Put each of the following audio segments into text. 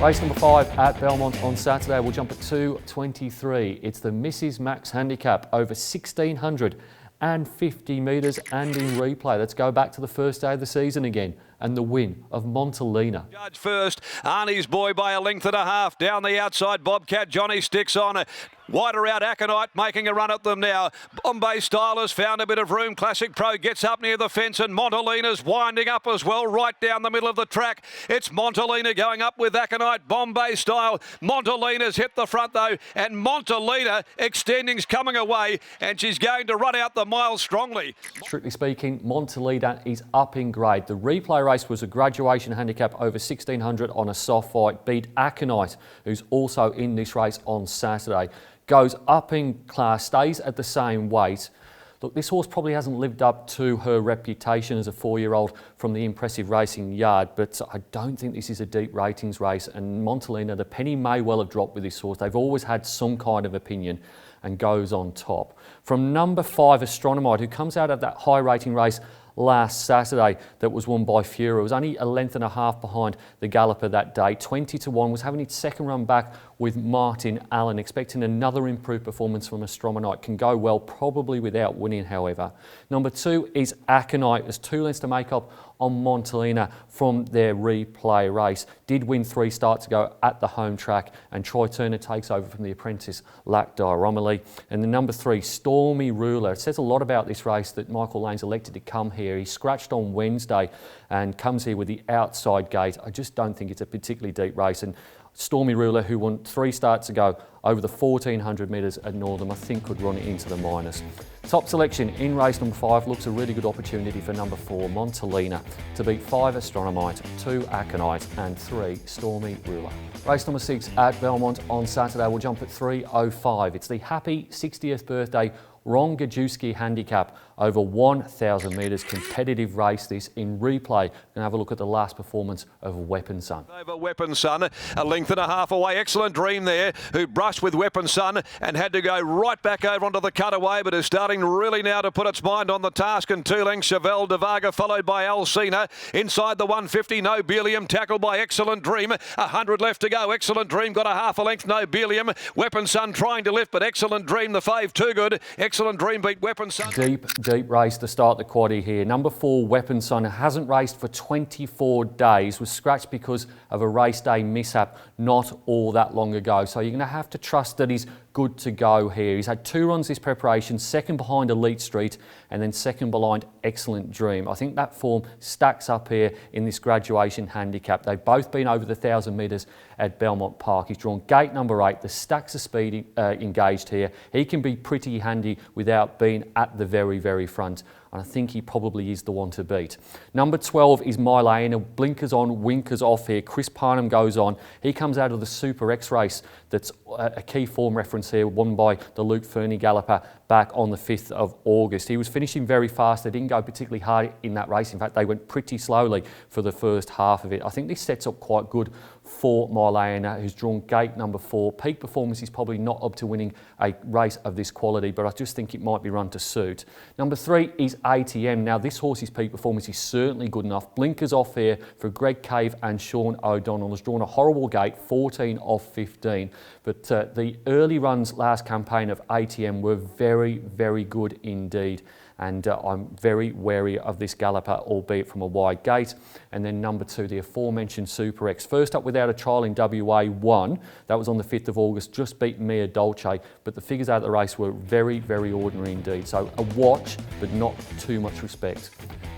Race number 5 at Belmont on Saturday. We'll jump at 2:23. It's the Mrs. Max Handicap over 1,650 metres and in replay. Let's go back to the first day of the season again and the win of MULTIVERSE. Judge first, Arnie's Boy by a length and a half. Down the outside, Bobcat Johnny sticks on. Wider out, Aconite making a run at them now. Bombay Style has found a bit of room. Classic Pro gets up near the fence and Montalina's winding up as well, right down the middle of the track. It's Montalina going up with Aconite, Bombay Style. Montalina's hit the front though, and Montalina extending's coming away, and she's going to run out the mile strongly. Strictly speaking, Montalina is up in grade. The replay race was a graduation handicap over 1,600 on a soft fight. Beat Aconite, who's also in this race on Saturday. Goes up in class, stays at the same weight. Look, this horse probably hasn't lived up to her reputation as a 4-year-old from the Impressive Racing Yard, but I don't think this is a deep ratings race, and Montalina, the penny may well have dropped with this horse. They've always had some kind of opinion and goes on top. From number 5, Astronomite, who comes out of that high rating race last Saturday that was won by Fury. It was only a length and a half behind the galloper that day. 20-1, was having its second run back with Martin Allen, expecting another improved performance from Astronomite. Can go well, probably without winning, however. Number 2 is Aconite. There's 2 lengths to make up on Montalina from their replay race. Did win 3 starts ago at the home track, and Troy Turner takes over from the apprentice Lachdar Romilly. And the number 3, Stormy Ruler. It says a lot about this race that Michael Lane's elected to come here. He scratched on Wednesday and comes here with the outside gate. I just don't think it's a particularly deep race, and Stormy Ruler, who won 3 starts ago over the 1,400 metres at Northam, I think could run it into the minors. Top selection in race number 5 looks a really good opportunity for number 4, Montalina, to beat 5 Astronomite, 2 Aconite and 3 Stormy Ruler. Race number 6 at Belmont on Saturday. We'll jump at 3:05. It's the happy 60th birthday Ron Gajewski handicap over 1,000 metres, competitive race this in replay. And have a look at the last performance of Weapon Son. Over Weapon Son, a length and a half away. Excellent Dream there, who brushed with Weapon Son and had to go right back over onto the cutaway, but is starting really now to put its mind on the task. And 2 lengths, Chevelle de Varga, followed by Alcina. Inside the 150, Nobelium, tackled by Excellent Dream. 100 left to go. Excellent Dream got a half a length, Nobelium. Weapon Son trying to lift, but Excellent Dream, the fave, too good. Excellent Dream beat Weapon Son. Deep race to start the quaddie here. Number 4, Weapon Son, hasn't raced for 24 days, was scratched because of a race day mishap not all that long ago. So you're going to have to trust that he's good to go here. He's had 2 runs this preparation, second behind Elite Street and then second behind Excellent Dream. I think that form stacks up here in this graduation handicap. They've both been over the 1,000 metres at Belmont Park. He's drawn gate number 8. The stacks of speed engaged here. He can be pretty handy without being at the very, very front. And I think he probably is the one to beat. Number 12 is LAINA. Blinkers on, winkers off here. Chris Parnham goes on. He comes out of the Super X race. That's a key form reference here, won by the Luke Fernie galloper back on the 5th of August. He was finishing very fast. They didn't go particularly hard in that race. In fact, they went pretty slowly for the first half of it. I think this sets up quite good for LAINA, who's drawn gate number 4. Peak performance is probably not up to winning a race of this quality, but I just think it might be run to suit. Number 3 is ATM. Now, this horse's peak performance is certainly good enough. Blinkers off here for Greg Cave and Sean O'Donnell. Has drawn a horrible gate, 14 off 15. But the early runs last campaign of ATM were very, very good indeed. And I'm very wary of this galloper, albeit from a wide gate. And then number 2, the aforementioned Super X. First up without a trial in WA1. That was on the 5th of August, just beat Mia Dolce. But the figures out of the race were very, very ordinary indeed. So a watch, but not too much respect.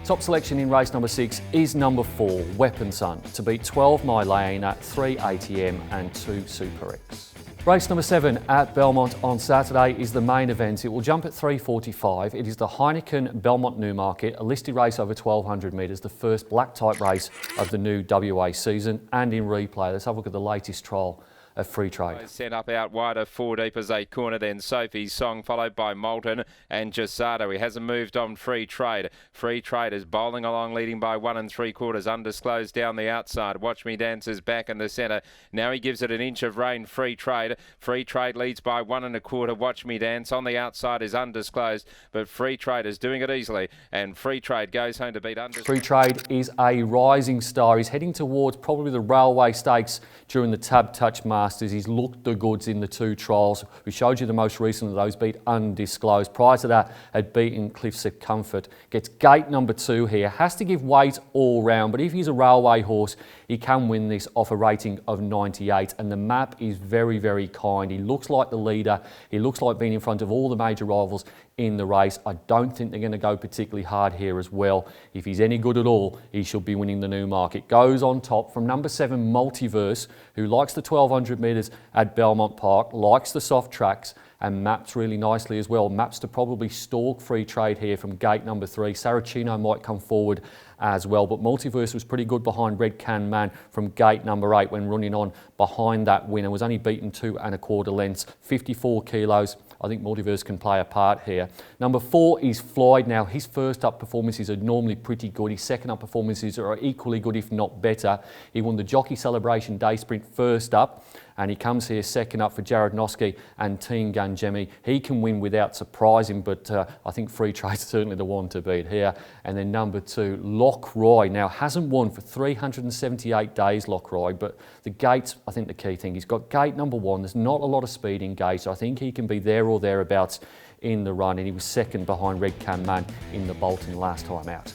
Top selection in race number 6 is number 4, Weapon Son, to beat 12 LAINA, 3 ATM and 2 Super X. Race number 7 at Belmont on Saturday is the main event. It will jump at 3:45. It is the Heineken Belmont Newmarket, a listed race over 1,200 metres, the first black type race of the new WA season and in replay. Let's have a look at the latest trial of Free Trade. Sent up out wider, 4 deep as they corner, then Sophie's Song, followed by Moulton and Gisato. He hasn't moved on Free Trade. Free Trade is bowling along, leading by 1 3/4. Undisclosed down the outside. Watch Me Dance is back in the centre. Now he gives it an inch of rain. Free Trade. Free Trade leads by 1 1/4. Watch Me Dance on the outside is Undisclosed, but Free Trade is doing it easily, and Free Trade goes home to beat Undisclosed. Free Trade is a rising star. He's heading towards probably the Railway Stakes during the Tab Touch Masters. He's looked the goods in the 2 trials. We showed you the most recent of those, beat Undisclosed. Prior to that, had beaten Cliffs of Comfort. Gets gate number 2 here. Has to give weight all round, but if he's a railway horse, he can win this off a rating of 98. And the map is very, very kind. He looks like the leader. He looks like being in front of all the major rivals in the race. I don't think they're going to go particularly hard here as well. If he's any good at all, he should be winning the Newmarket. Goes on top from number 7, Multiverse, who likes the 1200 metres at Belmont Park, likes the soft tracks, and maps really nicely as well. Maps to probably stalk Free Trade here from gate number 3. Saracino might come forward as well, but Multiverse was pretty good behind Red Can Man from gate number 8 when running on behind that winner. Was only beaten 2 1/4 lengths, 54 kilos. I think Multiverse can play a part here. Number 4 is Floyd. Now, his first up performances are normally pretty good. His second up performances are equally good, if not better. He won the Jockey Celebration Day Sprint first up, and he comes here second up for Jared Noski and Teen Gangemi. He can win without surprising, but I think Free Trade's certainly the one to beat here. And then number 2, Lockroy. Now, hasn't won for 378 days, Lockroy, but the gates, I think the key thing. He's got gate number 1. There's not a lot of speed in gate, so I think he can be there or thereabouts in the run, and he was second behind Red Can Man in the Bolton last time out.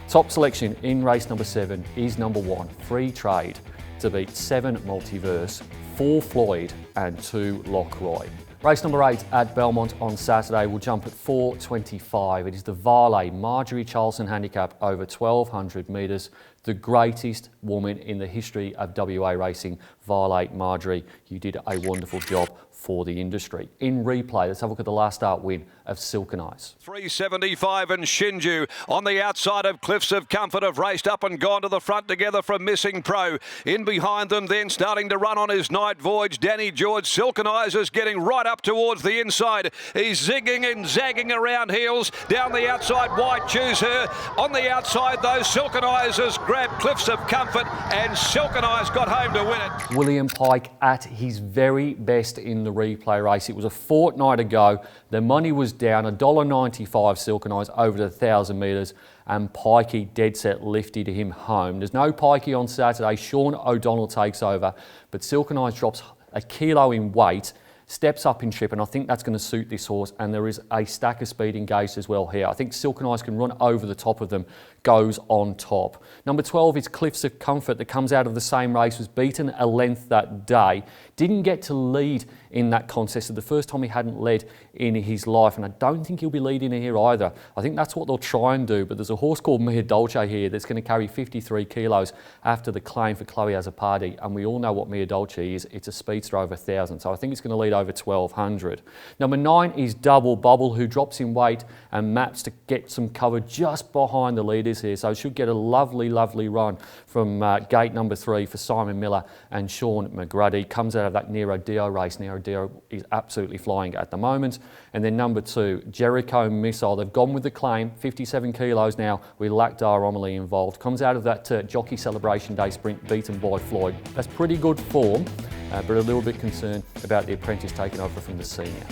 Top selection in race number 7 is number 1, Free Trade, to beat 7 Multiverse, 4 Floyd and 2 Lockroy. Race number 8 at Belmont on Saturday will jump at 4:25. It is the Varley Marjorie Charlson handicap over 1200 metres. The greatest woman in the history of WA racing, Varley Marjorie. You did a wonderful job for the industry. In replay, let's have a look at the last start win of Silken Eyes. 375 and Shinju on the outside of Cliffs of Comfort have raced up and gone to the front together from Missing Pro. In behind them then starting to run on his night voyage, Danny George. Silken Eyes is getting right up towards the inside. He's zigging and zagging around heels. Down the outside, White Choose Her. On the outside though, Silken Eyes has grabbed Cliffs of Comfort and Silken Eyes got home to win it. William Pike at his very best in the replay race. It was a fortnight ago. The money was down, $1.95 Silken Eyes over the 1,000 metres, and Pikey dead set lifted him home. There's no Pikey on Saturday. Sean O'Donnell takes over, but Silken Eyes drops a kilo in weight, steps up in trip, and I think that's going to suit this horse, and there is a stack of speed engaged as well here. I think Silken Eyes can run over the top of them, goes on top. Number 12 is Cliffs of Comfort that comes out of the same race, was beaten a length that day, didn't get to lead in that contest. The first time he hadn't led in his life, and I don't think he'll be leading here either. I think that's what they'll try and do, but there's a horse called Mia Dolce here that's going to carry 53 kilos after the claim for Chloe Azzopardi, and we all know what Mia Dolce is. It's a speedster over 1,000, so I think it's going to lead over 1,200. Number 9 is Double Bubble, who drops in weight and maps to get some cover just behind the leaders here, so should get a lovely, lovely run from gate number 3 for Simon Miller and Sean McGrady. Comes out of that Nero Dio race. Nero Dio is absolutely flying at the moment. And then number 2, Jericho Missile. They've gone with the claim, 57 kilos now with Lactar Romilly involved. Comes out of that Jockey Celebration Day sprint beaten by Floyd. That's pretty good form, but a little bit concerned about the apprentice taking over from the senior.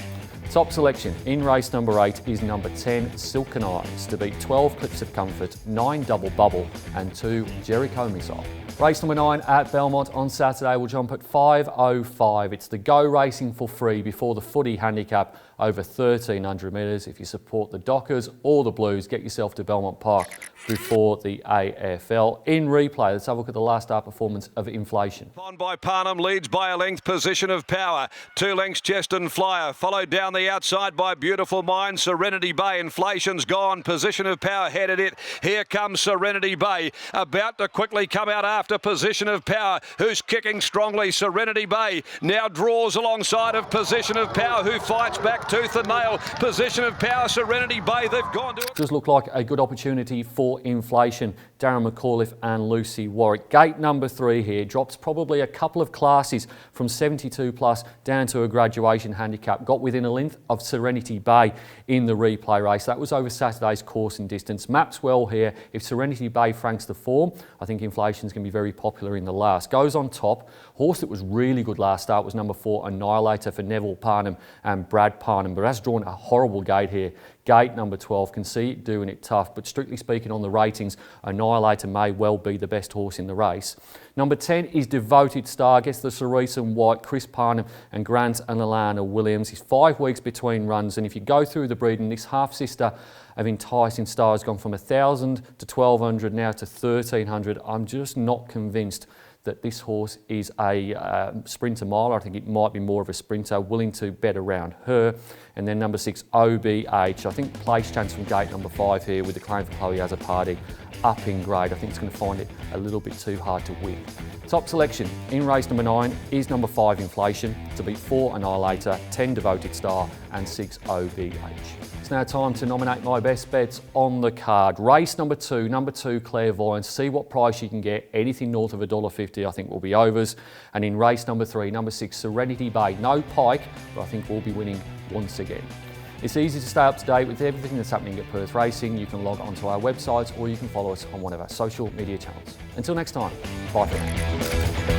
Top selection in race number 8 is number 10, Silken Eyes, to beat 12 Cliffs of Comfort, 9 Double Bubble and 2 Jericho Missile. Race number 9 at Belmont on Saturday will jump at 5:05. It's the Go Racing for Free before the footy handicap over 1,300 metres. If you support the Dockers or the Blues, get yourself to Belmont Park before the AFL. In replay, let's have a look at the last start performance of Inflation. On by Parnham, leads by a length, Position of Power. 2 lengths, Cheston Flyer. Followed down the outside by Beautiful Mind, Serenity Bay. Inflation's gone. Position of Power headed it. Here comes Serenity Bay. About to quickly come out after Position of Power, who's kicking strongly. Serenity Bay now draws alongside of Position of Power, who fights back tooth and nail. Position of Power, Serenity Bay, they've gone to it. Does look like a good opportunity for Inflation Darren McAuliffe and Lucy Warwick. Gate number 3 here drops probably a couple of classes from 72 plus down to a graduation handicap. Got within a length of Serenity Bay in the replay race. That was over Saturday's course and distance. Maps well here. If Serenity Bay franks the form, I think Inflation's going to be very popular in the last. Goes on top. Horse that was really good last start was number 4, Annihilator, for Neville Parnham and Brad Parnham, but has drawn a horrible gate here. Gate number 12, can see it doing it tough, but strictly speaking on the ratings, Annihilator may well be the best horse in the race. Number 10 is Devoted Star, gets the Cerise and White, Chris Parnham and Grant and Alana Williams. He's 5 weeks between runs, and if you go through the breeding, this half-sister of Enticing Star has gone from 1,000 to 1,200 now to 1,300. I'm just not convinced that this horse is a sprinter miler. I think it might be more of a sprinter, willing to bet around her. And then number 6, OBH. I think place chance from gate number 5 here with the claim for Chloe as a party up in grade. I think it's going to find it a little bit too hard to win. Top selection in race number 9 is number 5, Inflation, to beat 4, Annihilator, 10, Devoted Star and 6, OBH. It's now time to nominate my best bets on the card. Race number 2, Clairvoyance. See what price you can get. Anything north of $1.50 I think will be overs. And in race number 3, number 6, Serenity Bay. No Pike, but I think we'll be winning once again. It's easy to stay up to date with everything that's happening at Perth Racing. You can log onto our websites or you can follow us on one of our social media channels. Until next time, bye for now.